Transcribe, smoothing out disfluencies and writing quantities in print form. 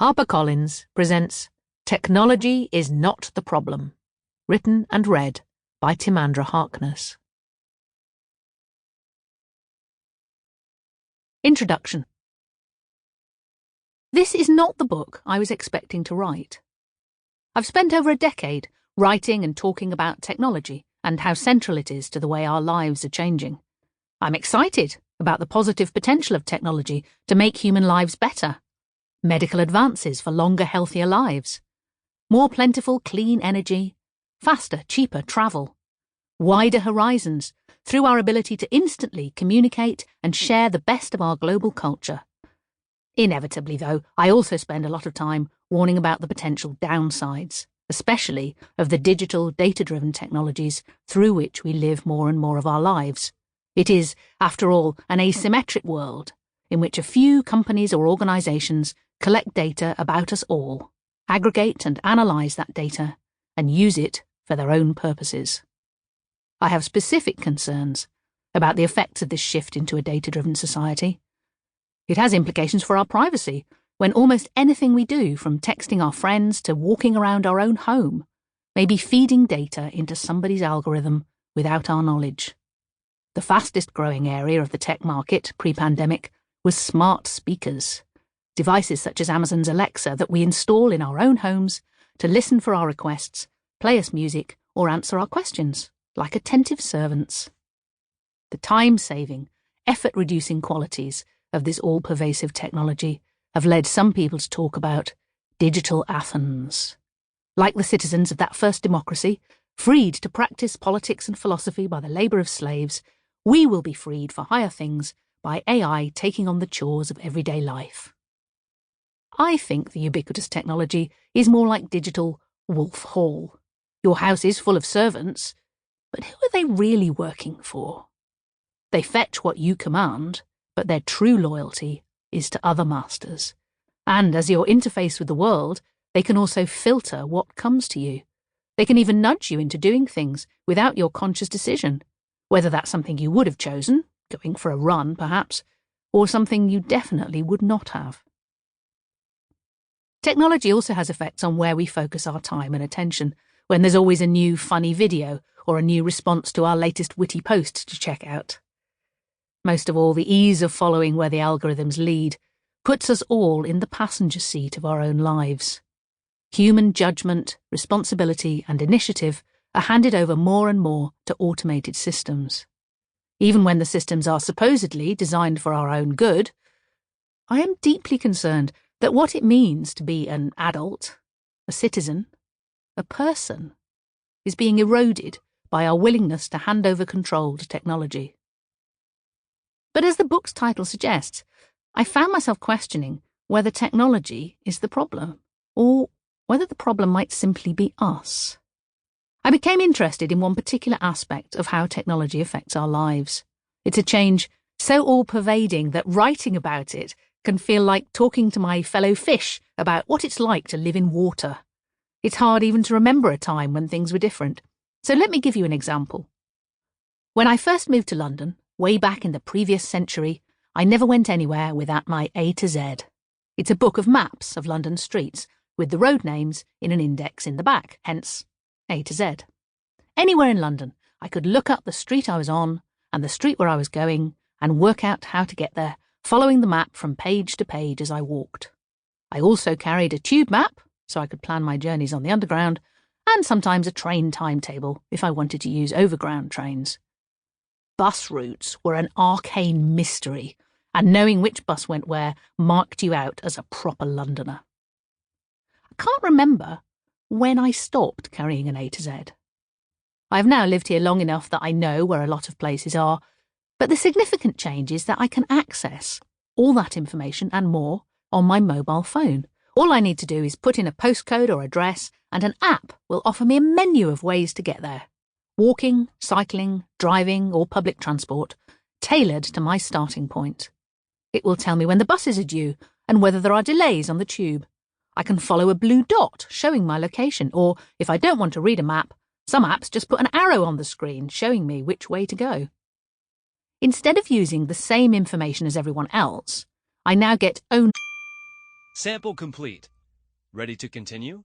HarperCollins presents Technology is Not the Problem, written and read by Timandra Harkness. Introduction. This is not the book I was expecting to write. I've spent over a decade writing and talking about technology and how central it is to the way our lives are changing. I'm excited about the positive potential of technology to make human lives better. Medical advances for longer, healthier lives. More plentiful, clean energy. Faster, cheaper travel. Wider horizons through our ability to instantly communicate and share the best of our global culture. Inevitably, though, I also spend a lot of time warning about the potential downsides, especially of the digital, data-driven technologies through which we live more and more of our lives. It is, after all, an asymmetric world in which a few companies or organisations collect data about us all, aggregate and analyse that data, and use it for their own purposes. I have specific concerns about the effects of this shift into a data-driven society. It has implications for our privacy, when almost anything we do, from texting our friends to walking around our own home, may be feeding data into somebody's algorithm without our knowledge. The fastest growing area of the tech market pre-pandemic was smart speakers, devices such as Amazon's Alexa that we install in our own homes to listen for our requests, play us music, or answer our questions, like attentive servants. The time-saving, effort-reducing qualities of this all-pervasive technology have led some people to talk about digital Athens. Like the citizens of that first democracy, freed to practice politics and philosophy by the labour of slaves, we will be freed for higher things by AI taking on the chores of everyday life. I think the ubiquitous technology is more like digital Wolf Hall. Your house is full of servants, but who are they really working for? They fetch what you command, but their true loyalty is to other masters. And as your interface with the world, they can also filter what comes to you. They can even nudge you into doing things without your conscious decision, whether that's something you would have chosen, going for a run perhaps, or something you definitely would not have. Technology also has effects on where we focus our time and attention, when there's always a new funny video or a new response to our latest witty post to check out. Most of all, the ease of following where the algorithms lead puts us all in the passenger seat of our own lives. Human judgment, responsibility, and initiative are handed over more and more to automated systems. Even when the systems are supposedly designed for our own good, I am deeply concerned that what it means to be an adult, a citizen, a person, is being eroded by our willingness to hand over control to technology. But as the book's title suggests, I found myself questioning whether technology is the problem, or whether the problem might simply be us. I became interested in one particular aspect of how technology affects our lives. It's a change so all-pervading that writing about it can feel like talking to my fellow fish about what it's like to live in water. It's hard even to remember a time when things were different. So let me give you an example. When I first moved to London, way back in the previous century, I never went anywhere without my A to Z. It's a book of maps of London streets, with the road names in an index in the back, hence A to Z. Anywhere in London, I could look up the street I was on and the street where I was going and work out how to get there, following the map from page to page as I walked. I also carried a tube map, so I could plan my journeys on the Underground, and sometimes a train timetable if I wanted to use overground trains. Bus routes were an arcane mystery, and knowing which bus went where marked you out as a proper Londoner. I can't remember when I stopped carrying an A to Z. I have now lived here long enough that I know where a lot of places are, but the significant change is that I can access all that information and more on my mobile phone. All I need to do is put in a postcode or address, and an app will offer me a menu of ways to get there. Walking, cycling, driving, or public transport, tailored to my starting point. It will tell me when the buses are due and whether there are delays on the tube. I can follow a blue dot showing my location, or if I don't want to read a map, some apps just put an arrow on the screen showing me which way to go. Instead of using the same information as everyone else, I now get own Sample complete. Ready to continue?